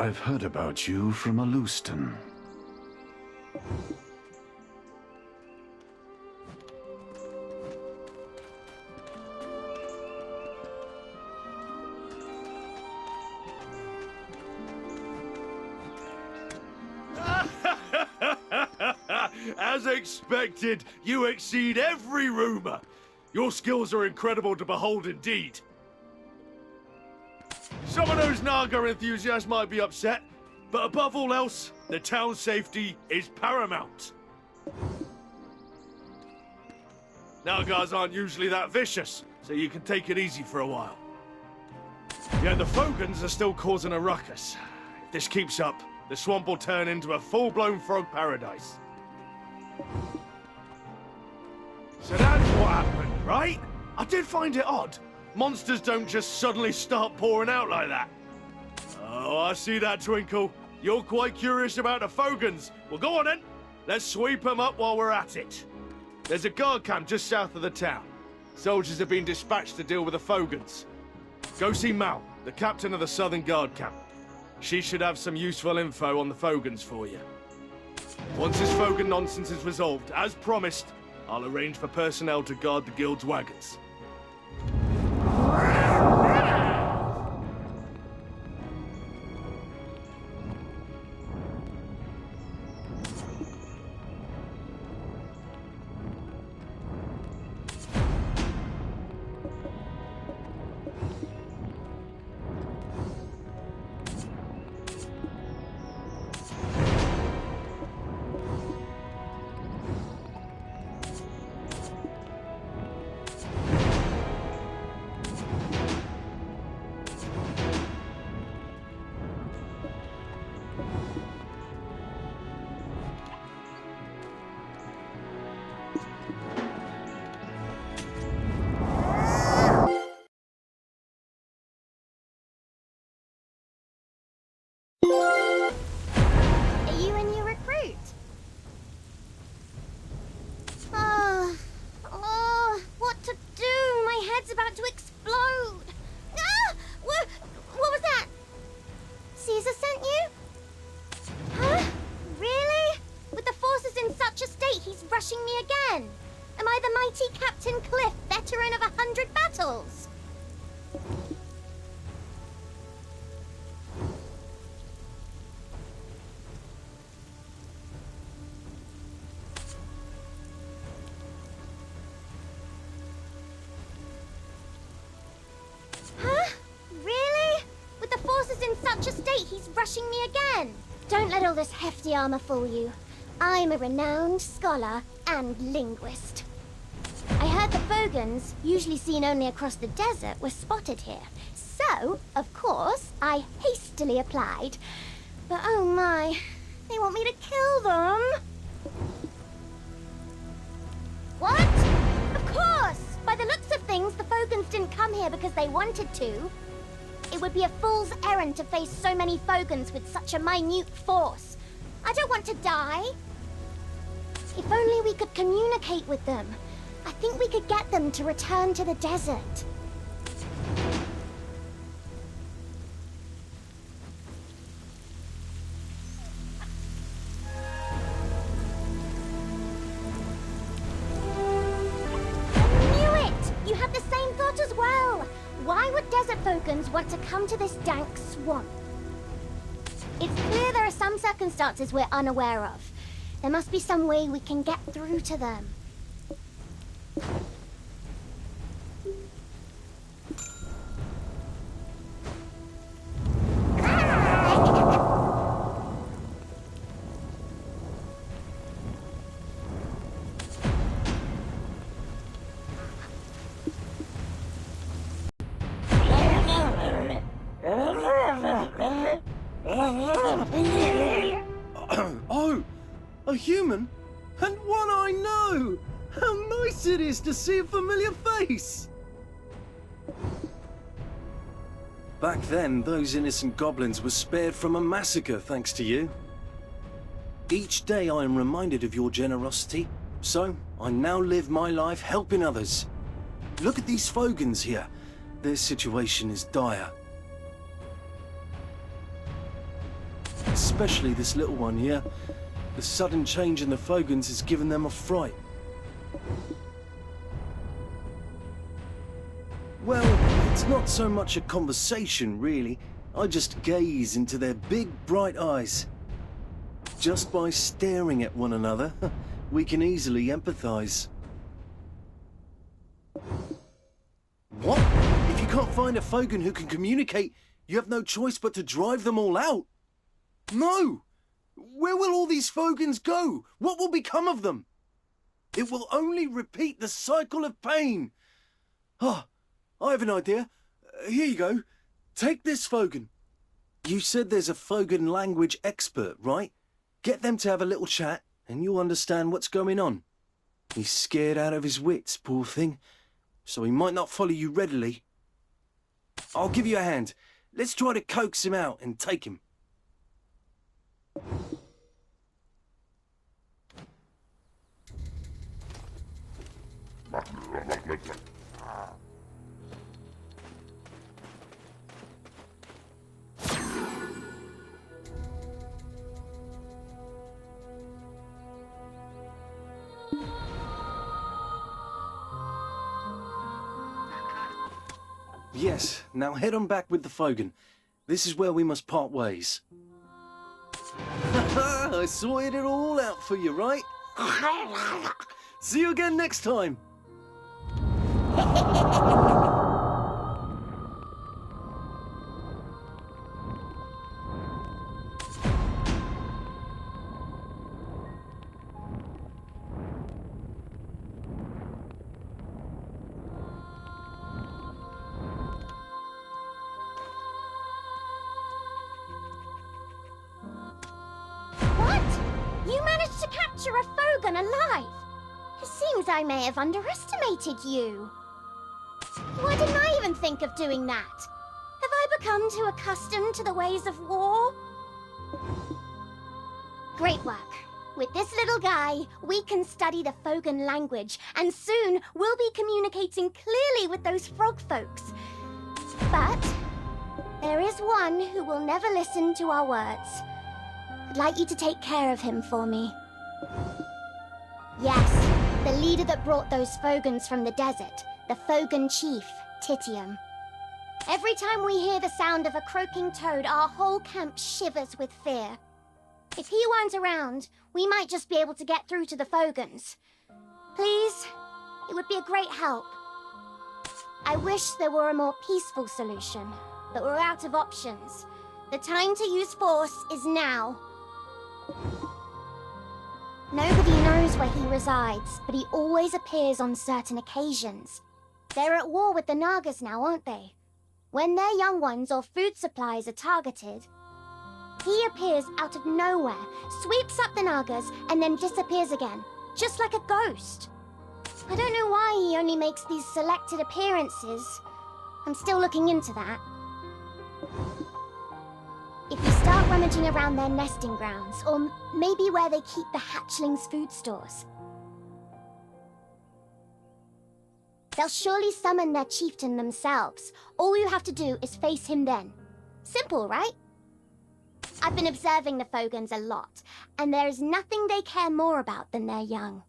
I've heard about you from Aluston. As expected, you exceed every rumor. Your skills are incredible to behold indeed. Some of those Naga enthusiasts might be upset, but above all else, the town's safety is paramount. Nagas aren't usually that vicious, so you can take it easy for a while. Yet the Fogans are still causing a ruckus. If this keeps up, the swamp will turn into a full-blown frog paradise. So that's what happened, right? I did find it odd. Monsters don't just suddenly start pouring out like that. Oh, I see that twinkle. You're quite curious about the Fogans. Well, go on then. Let's sweep them up while we're at it. There's a guard camp just south of the town. Soldiers have been dispatched to deal with the Fogans. Go see Mal, the captain of the Southern Guard camp. She should have some useful info on the Fogans for you. Once this Fogan nonsense is resolved, as promised, I'll arrange for personnel to guard the guild's wagons. Are you a new recruit? What to do? My head's about to explode. Ah! What was that? Caesar sent you? Huh? Really? With the forces in such a state, he's rushing me again. Am I the mighty Captain Cliff, veteran of 100 battles? Such a state, he's rushing me again. Don't let all this hefty armor fool you. I'm a renowned scholar and linguist. I heard the Fogans, usually seen only across the desert, were spotted here. So, of course, I hastily applied. But oh my, they want me to kill them. What? Of course! By the looks of things, the Fogans didn't come here because they wanted to. It would be a fool's errand to face so many Fogans with such a minute force. I don't want to die. If only we could communicate with them. I think we could get them to return to the desert. I knew it! You had the same thought as well. Why would desert Fogans want to come to this dank swamp? It's clear there are some circumstances we're unaware of. There must be some way we can get through to them. Oh, a human? And one I know! How nice it is to see a familiar face! Back then, those innocent goblins were spared from a massacre thanks to you. Each day I am reminded of your generosity, so I now live my life helping others. Look at these Fogans here. Their situation is dire. especially this little one here. The sudden change in the Fogans has given them a fright. Well, it's not so much a conversation, really. I just gaze into their big, bright eyes. Just by staring at one another, we can easily empathize. What? If you can't find a Fogan who can communicate, you have no choice but to drive them all out? No! Where will all these Fogans go? What will become of them? It will only repeat the cycle of pain. Ah, I have an idea. Here you go. Take this Fogan. You said there's a Fogan language expert, right? Get them to have a little chat, and you'll understand what's going on. He's scared out of his wits, poor thing, so he might not follow you readily. I'll give you a hand. Let's try to coax him out and take him. Yes, now head on back with the Fogan. This is where we must part ways. I sorted it all out for you, right? See you again next time. Capture a Fogan alive? It seems I may have underestimated you. Why didn't I even think of doing that? Have I become too accustomed to the ways of war? Great work. With this little guy, we can study the Fogan language, and soon we'll be communicating clearly with those frog folks. But there is one who will never listen to our words. I'd like you to take care of him for me. Yes, the leader that brought those Fogans from the desert, the Fogan chief, Titium. Every time we hear the sound of a croaking toad, our whole camp shivers with fear. If he weren't around, we might just be able to get through to the Fogans. Please, it would be a great help. I wish there were a more peaceful solution, but we're out of options. The time to use force is now. Nobody knows where he resides, but he always appears on certain occasions. They're at war with the Nagas now, aren't they? When their young ones or food supplies are targeted, he appears out of nowhere, sweeps up the Nagas, and then disappears again, just like a ghost. I don't know why he only makes these selected appearances. I'm still looking into that. If we start rummaging around their nesting grounds, or maybe where they keep the hatchlings' food stores, they'll surely summon their chieftain themselves. All you have to do is face him then. Simple, right? I've been observing the Fogans a lot, and there is nothing they care more about than their young.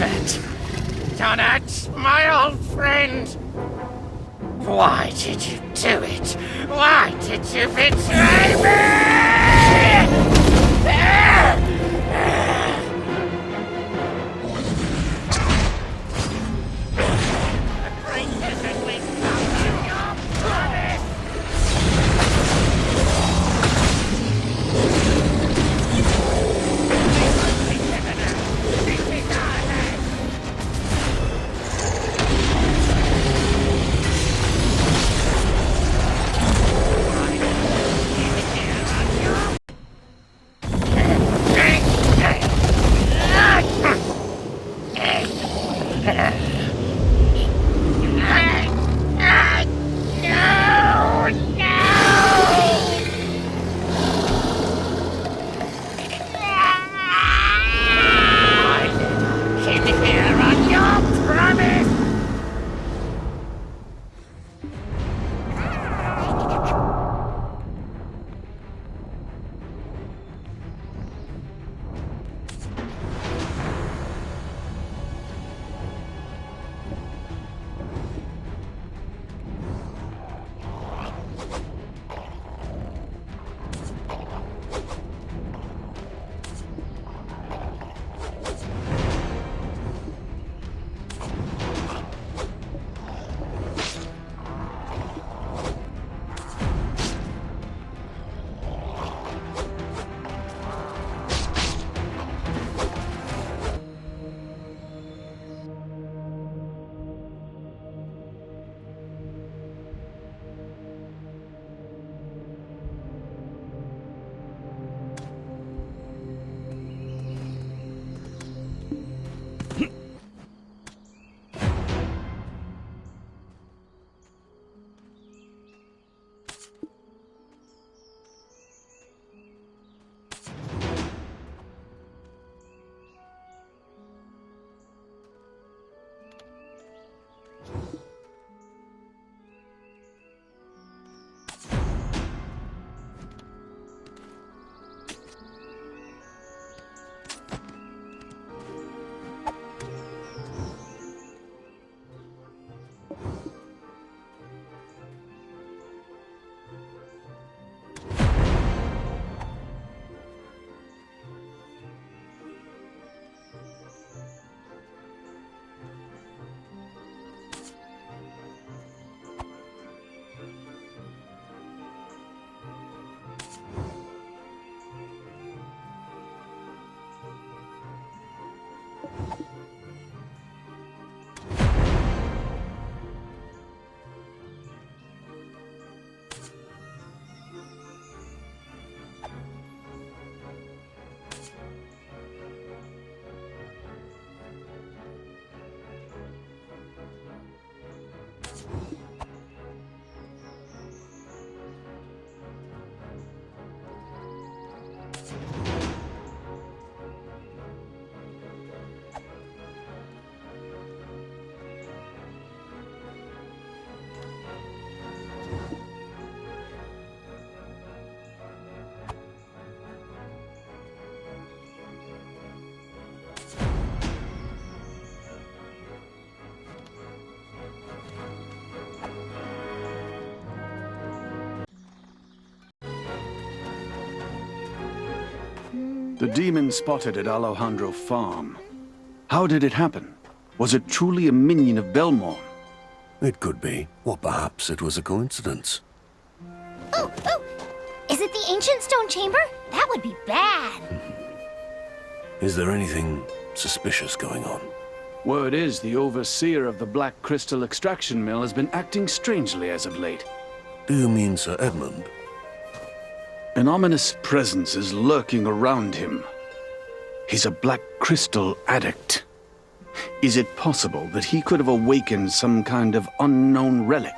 it! Donut, my old friend! Why did you do it? Why did you betray me? The demon spotted at Alejandro Farm. How did it happen? Was it truly a minion of Belmont? It could be, or perhaps it was a coincidence. Oh! Is it the ancient stone chamber? That would be bad. Is there anything suspicious going on? Word is the overseer of the Black Crystal extraction mill has been acting strangely as of late. Do you mean Sir Edmund? An ominous presence is lurking around him. He's a Black Crystal addict. Is it possible that he could have awakened some kind of unknown relic?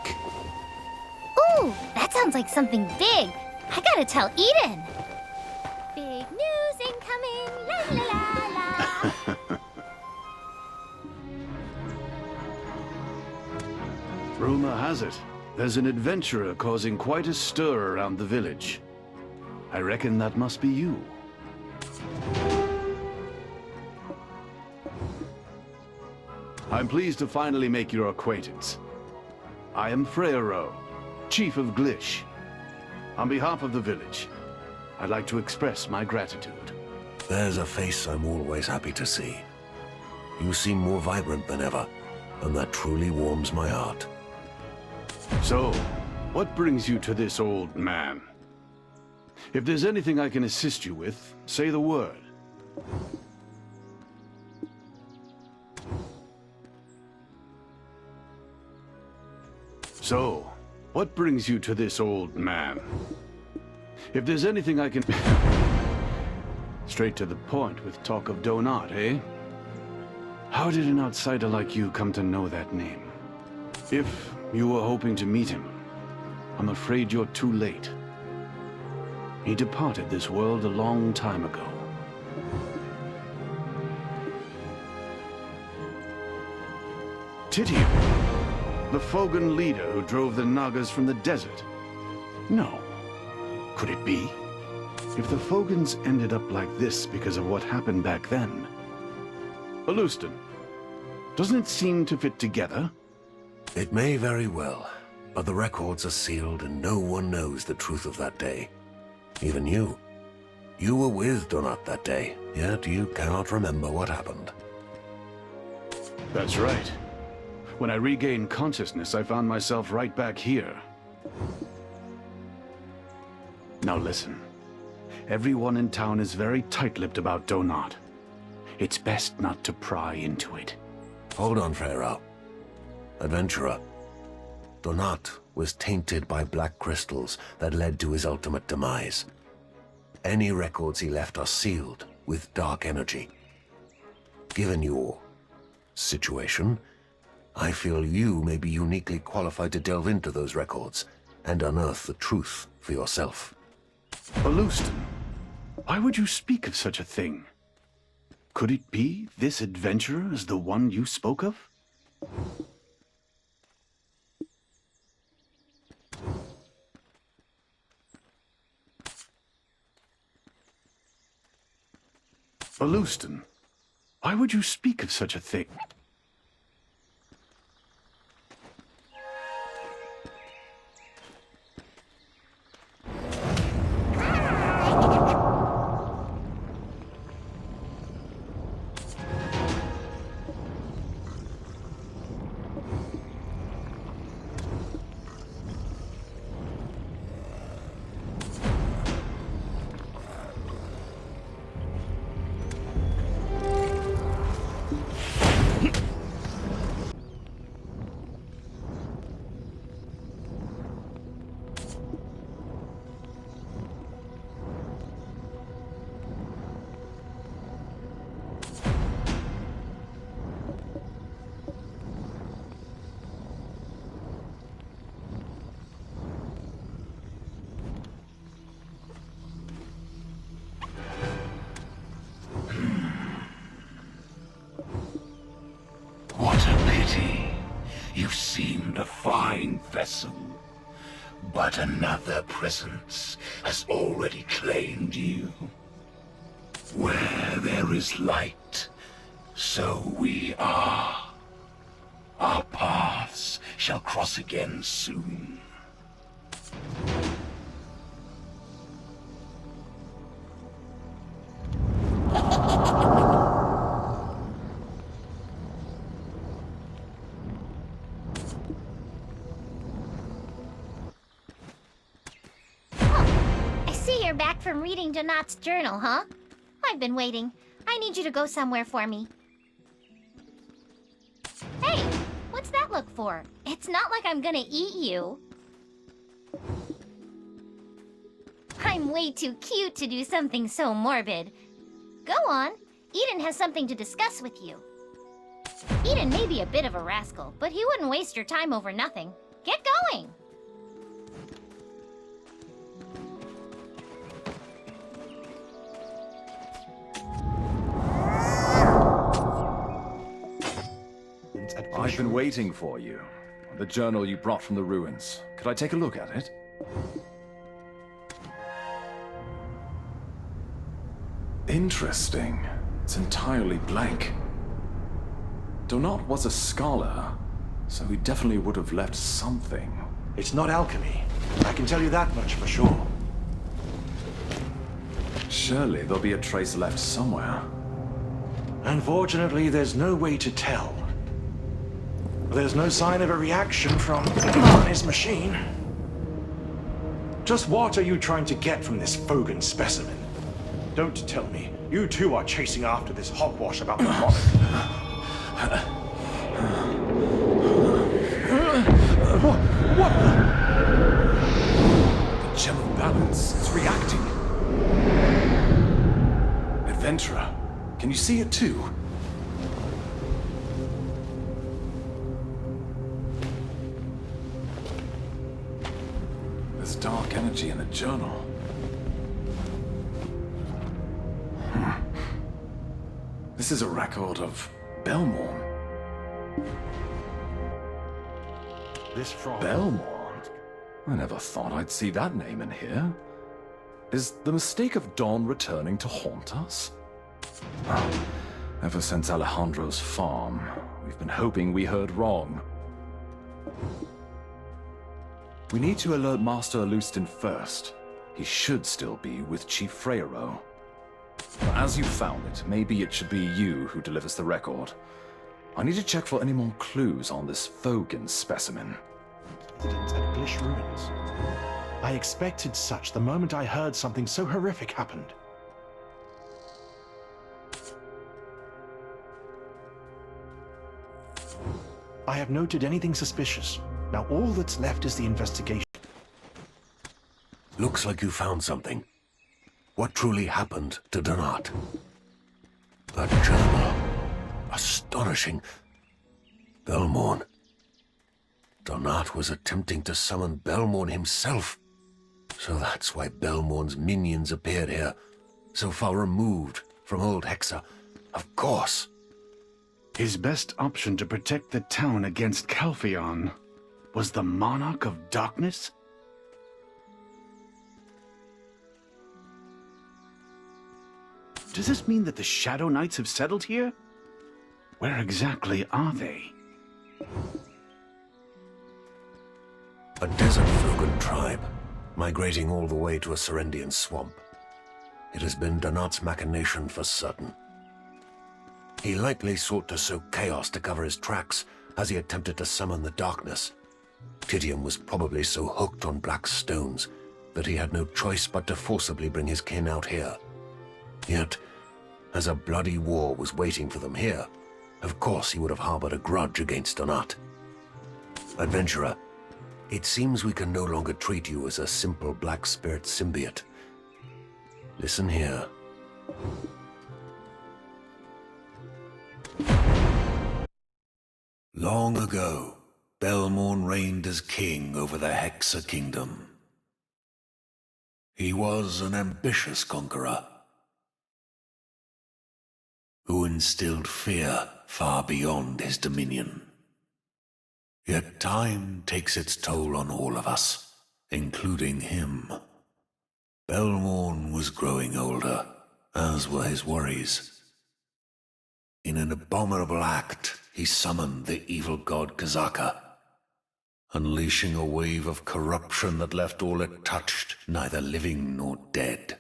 Ooh, that sounds like something big. I gotta tell Eden. Big news incoming, la la la la. Rumor has it, there's an adventurer causing quite a stir around the village. I reckon that must be you. I'm pleased to finally make your acquaintance. I am Freyro, Chief of Glish. On behalf of the village, I'd like to express my gratitude. There's a face I'm always happy to see. You seem more vibrant than ever, and that truly warms my heart. So, what brings you to this old man? If there's anything I can assist you with, say the word. So, what brings you to this old man? If there's anything I can... Straight to the point with talk of Donat, eh? How did an outsider like you come to know that name? If you were hoping to meet him, I'm afraid you're too late. He departed this world a long time ago. Titian, the Fogan leader who drove the Nagas from the desert. No. Could it be? If the Fogans ended up like this because of what happened back then... Alustan, doesn't it seem to fit together? It may very well, but the records are sealed and no one knows the truth of that day. Even you. You were with Donat that day, yet you cannot remember what happened. That's right. When I regained consciousness, I found myself right back here. Now listen. Everyone in town is very tight-lipped about Donat. It's best not to pry into it. Hold on, Freyro. Adventurer. Donat was tainted by black crystals that led to his ultimate demise. Any records he left are sealed with dark energy. Given your situation, I feel you may be uniquely qualified to delve into those records and unearth the truth for yourself. Alustan, why would you speak of such a thing? Could it be this adventurer is the one you spoke of? Alustan, why would you speak of such a thing? You seemed a fine vessel, but another presence has already claimed you. Where there is light, so we are. Our paths shall cross again soon. You're back from reading Donat's journal, huh? I've been waiting. I need you to go somewhere for me. Hey, what's that look for? It's not like I'm gonna eat you. I'm way too cute to do something so morbid. Go on. Eden has something to discuss with you. Eden may be a bit of a rascal, but he wouldn't waste your time over nothing. Get going! I've been waiting for you. The journal you brought from the ruins. Could I take a look at it? Interesting. It's entirely blank. Donat was a scholar, so he definitely would have left something. It's not alchemy. I can tell you that much for sure. Surely there'll be a trace left somewhere. Unfortunately, there's no way to tell. There's no sign of a reaction from his machine. Just what are you trying to get from this Fogan specimen? Don't tell me you too are chasing after this hogwash about the monarch. What the? The gem of balance is reacting. Adventurer, can you see it too? There's dark energy in the journal. This is a record of Belmorn. This frog. Belmorn? I never thought I'd see that name in here. Is the mistake of Dawn returning to haunt us? Ever since Alejandro's farm, we've been hoping we heard wrong. We need to alert Master Alustin first. He should still be with Chief Freyro. As you found it, maybe it should be you who delivers the record. I need to check for any more clues on this Fogan specimen. Incident at Blish Ruins. I expected such the moment I heard something so horrific happened. I have noted anything suspicious. Now all that's left is the investigation. Looks like you found something. What truly happened to Donat? That journal. Astonishing. Belmorn. Donat was attempting to summon Belmorn himself. So that's why Belmorn's minions appeared here, so far removed from old Hexa. Of course. His best option to protect the town against Calpheon was the Monarch of Darkness? Does this mean that the Shadow Knights have settled here? Where exactly are they? A desert Fogan tribe, migrating all the way to a Serendian swamp. It has been Donat's machination for certain. He likely sought to sow chaos to cover his tracks as he attempted to summon the darkness. Titium was probably so hooked on black stones that he had no choice but to forcibly bring his kin out here. Yet, as a bloody war was waiting for them here, of course he would have harbored a grudge against Donat. Adventurer, it seems we can no longer treat you as a simple black spirit symbiote. Listen here. Long ago, Belmorn reigned as king over the Hexa Kingdom. He was an ambitious conqueror who instilled fear far beyond his dominion. Yet time takes its toll on all of us, including him. Belmorn was growing older, as were his worries. In an abominable act, he summoned the evil god Kazaka, unleashing a wave of corruption that left all it touched neither living nor dead.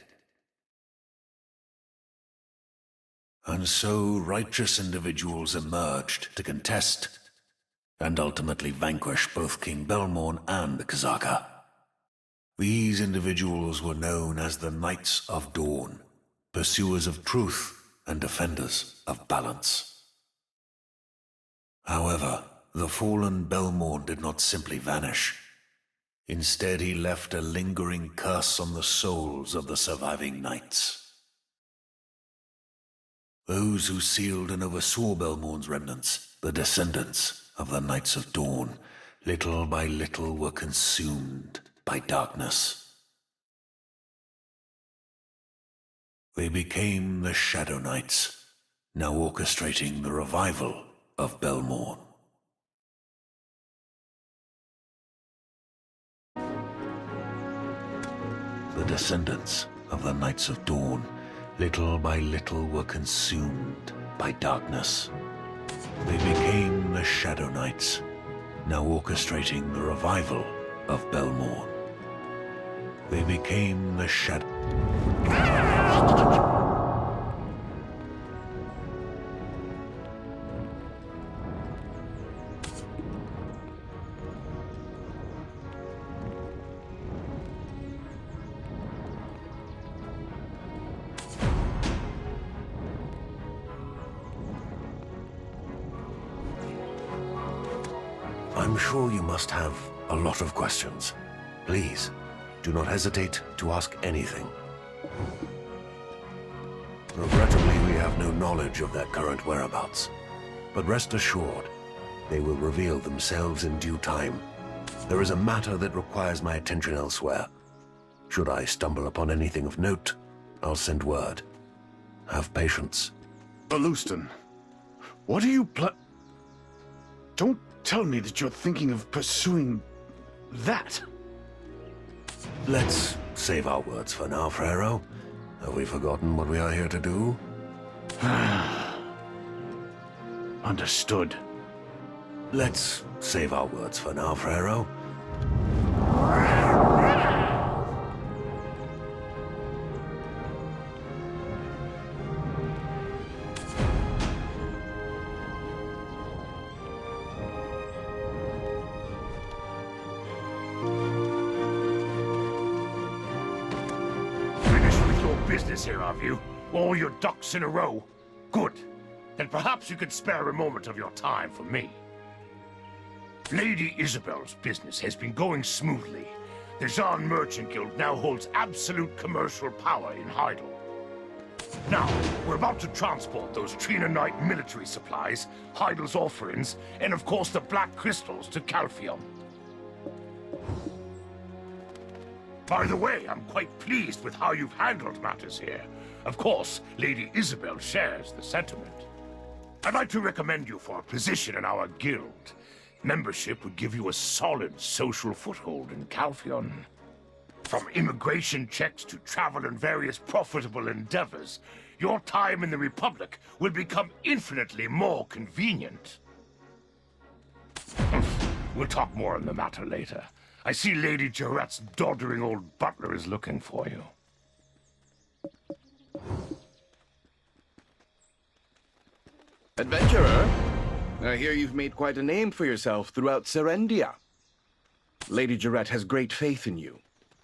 And so righteous individuals emerged to contest and ultimately vanquish both King Belmorn and the Kazaka. These individuals were known as the Knights of Dawn, pursuers of truth and defenders of balance. However, the fallen Belmorn did not simply vanish. Instead, he left a lingering curse on the souls of the surviving knights. Those who sealed and oversaw Belmorn's remnants, the descendants of the Knights of Dawn, little by little were consumed by darkness. They became the Shadow Knights, now orchestrating the revival of Belmorn. The descendants of the Knights of Dawn, little by little were consumed by darkness. They became the Shadow Knights, now orchestrating the revival of Belmore. They became the Shadow... I'm sure you must have a lot of questions. Please, do not hesitate to ask anything. Regrettably, we have no knowledge of their current whereabouts. But rest assured, they will reveal themselves in due time. There is a matter that requires my attention elsewhere. Should I stumble upon anything of note, I'll send word. Have patience. Lewiston, what are you Don't tell me that you're thinking of pursuing that. Let's save our words for now, Frero. Have we forgotten what we are here to do? Understood. Let's save our words for now, Frero. Business here, have you? All your ducks in a row? Good. Then perhaps you could spare a moment of your time for me. Lady Isabel's business has been going smoothly. The Zahn Merchant Guild now holds absolute commercial power in Heidel. Now, we're about to transport those Trina Knight military supplies, Heidel's offerings, and of course the black crystals to Calpheon. By the way, I'm quite pleased with how you've handled matters here. Of course, Lady Isabel shares the sentiment. I'd like to recommend you for a position in our guild. Membership would give you a solid social foothold in Calpheon. From immigration checks to travel and various profitable endeavors, your time in the Republic will become infinitely more convenient. We'll talk more on the matter later. I see Lady Jarrett's doddering old butler is looking for you. Adventurer, I hear you've made quite a name for yourself throughout Serendia. Lady Jarrett has great faith in you.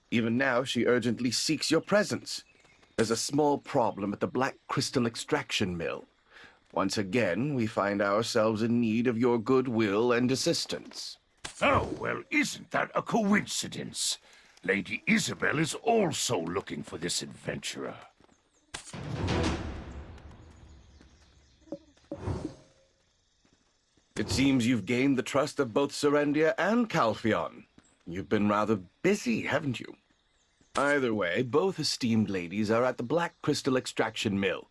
Even now, she urgently seeks your presence. There's a small problem at the Black Crystal Extraction Mill. Once again, we find ourselves in need of your goodwill and assistance. Oh, well, isn't that a coincidence? Lady Isabel is also looking for this adventurer. It seems you've gained the trust of both Serendia and Calpheon. You've been rather busy, haven't you? Either way, both esteemed ladies are at the Black Crystal Extraction Mill.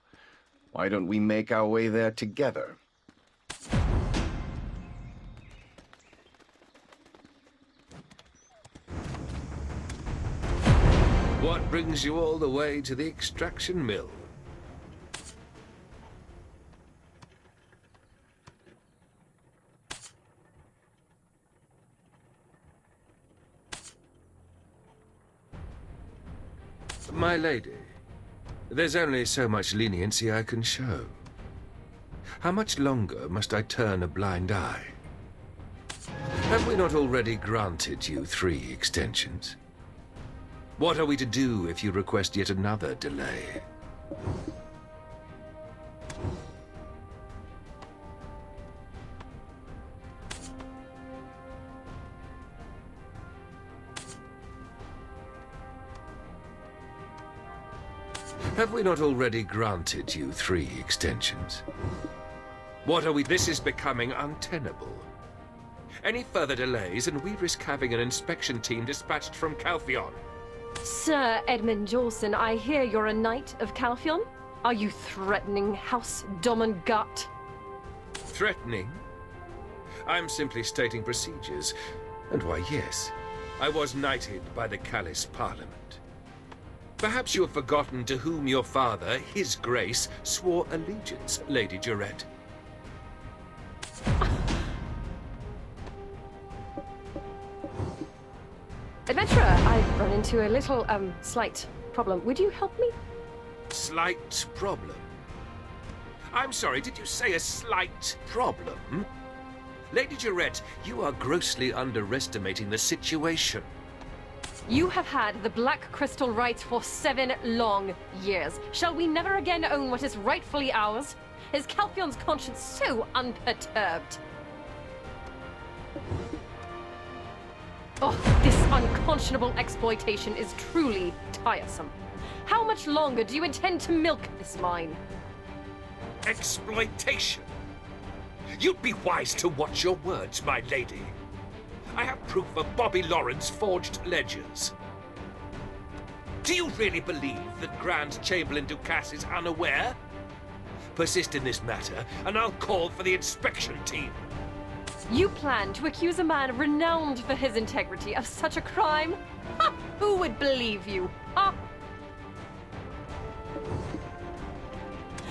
Why don't we make our way there together? What brings you all the way to the extraction mill? My lady, there's only so much leniency I can show. How much longer must I turn a blind eye? Have we not already granted you 3 extensions? What are we to do if you request yet another delay? Have we not already granted you 3 extensions? What are we? This is becoming untenable. Any further delays and we risk having an inspection team dispatched from Calpheon. Sir Edmund Jawson, I hear you're a knight of Calpheon? Are you threatening House Domingut? Threatening? I'm simply stating procedures. And why, yes, I was knighted by the Callis Parliament. Perhaps you have forgotten to whom your father, His Grace, swore allegiance, Lady Jarrett. Adventurer, I've run into a little, slight problem. Would you help me? Slight problem? I'm sorry, did you say a slight problem? Lady Jarrett, you are grossly underestimating the situation. You have had the Black Crystal rights for 7 long years. Shall we never again own what is rightfully ours? Is Calphion's conscience so unperturbed? Oh, this unconscionable exploitation is truly tiresome. How much longer do you intend to milk this mine? Exploitation? You'd be wise to watch your words, my lady. I have proof of Bobby Lawrence forged ledgers. Do you really believe that Grand Chamberlain Ducasse is unaware? Persist in this matter, and I'll call for the inspection team. You plan to accuse a man renowned for his integrity of such a crime? Ha! Who would believe you? Ha!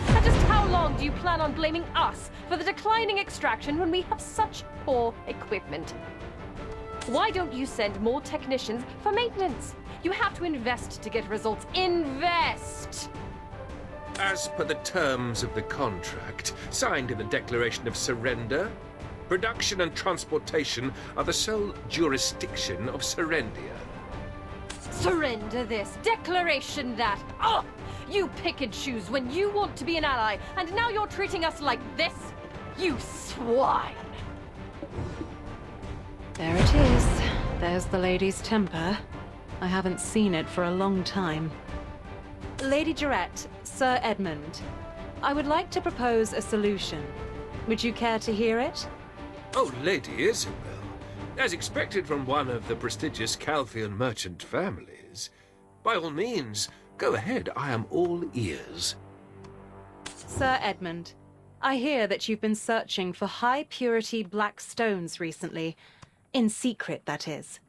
And just how long do you plan on blaming us for the declining extraction when we have such poor equipment? Why don't you send more technicians for maintenance? You have to invest to get results. Invest! As per the terms of the contract, signed in the Declaration of Surrender, production and transportation are the sole jurisdiction of Serendia. Surrender this, declaration that. Oh! You pick and choose when you want to be an ally, and now you're treating us like this? You swine! There it is. There's the lady's temper. I haven't seen it for a long time. Lady Jarrett, Sir Edmund, I would like to propose a solution. Would you care to hear it? Oh, Lady Isabel. As expected from one of the prestigious Calphian merchant families. By all means, go ahead. I am all ears. Sir Edmund, I hear that you've been searching for high-purity black stones recently. In secret, that is.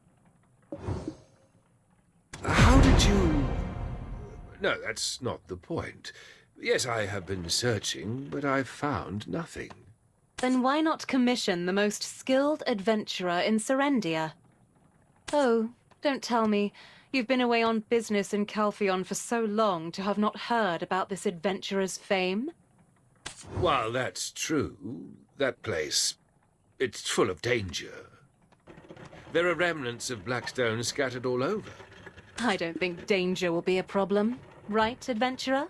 How did you... No, that's not the point. Yes, I have been searching, but I've found nothing. Then why not commission the most skilled adventurer in Serendia? Oh, don't tell me. You've been away on business in Calphion for so long to have not heard about this adventurer's fame? While that's true, that place, it's full of danger. There are remnants of Blackstone scattered all over. I don't think danger will be a problem. Right, adventurer?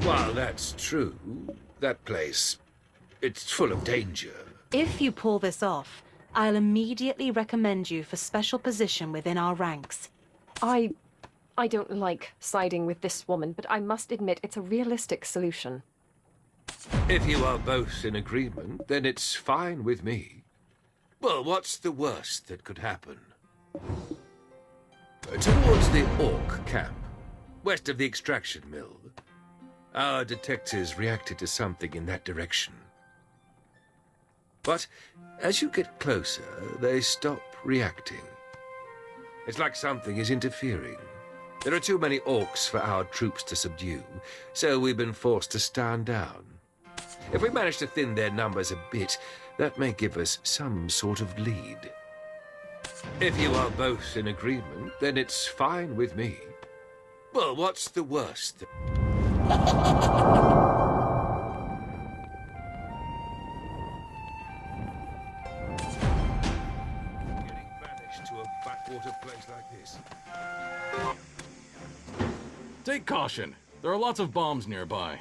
While that's true, that place, it's full of danger. If you pull this off, I'll immediately recommend you for special position within our ranks. I don't like siding with this woman, but I must admit it's a realistic solution. If you are both in agreement, then it's fine with me. Well, what's the worst that could happen? Towards the Orc camp, west of the extraction mill. Our detectives reacted to something in that direction. But as you get closer, they stop reacting. It's like something is interfering. There are too many orcs for our troops to subdue, so we've been forced to stand down. If we manage to thin their numbers a bit, that may give us some sort of lead. If you are both in agreement, then it's fine with me. Well, what's the worst? Getting banished to a backwater place like this. Take caution. There are lots of bombs nearby.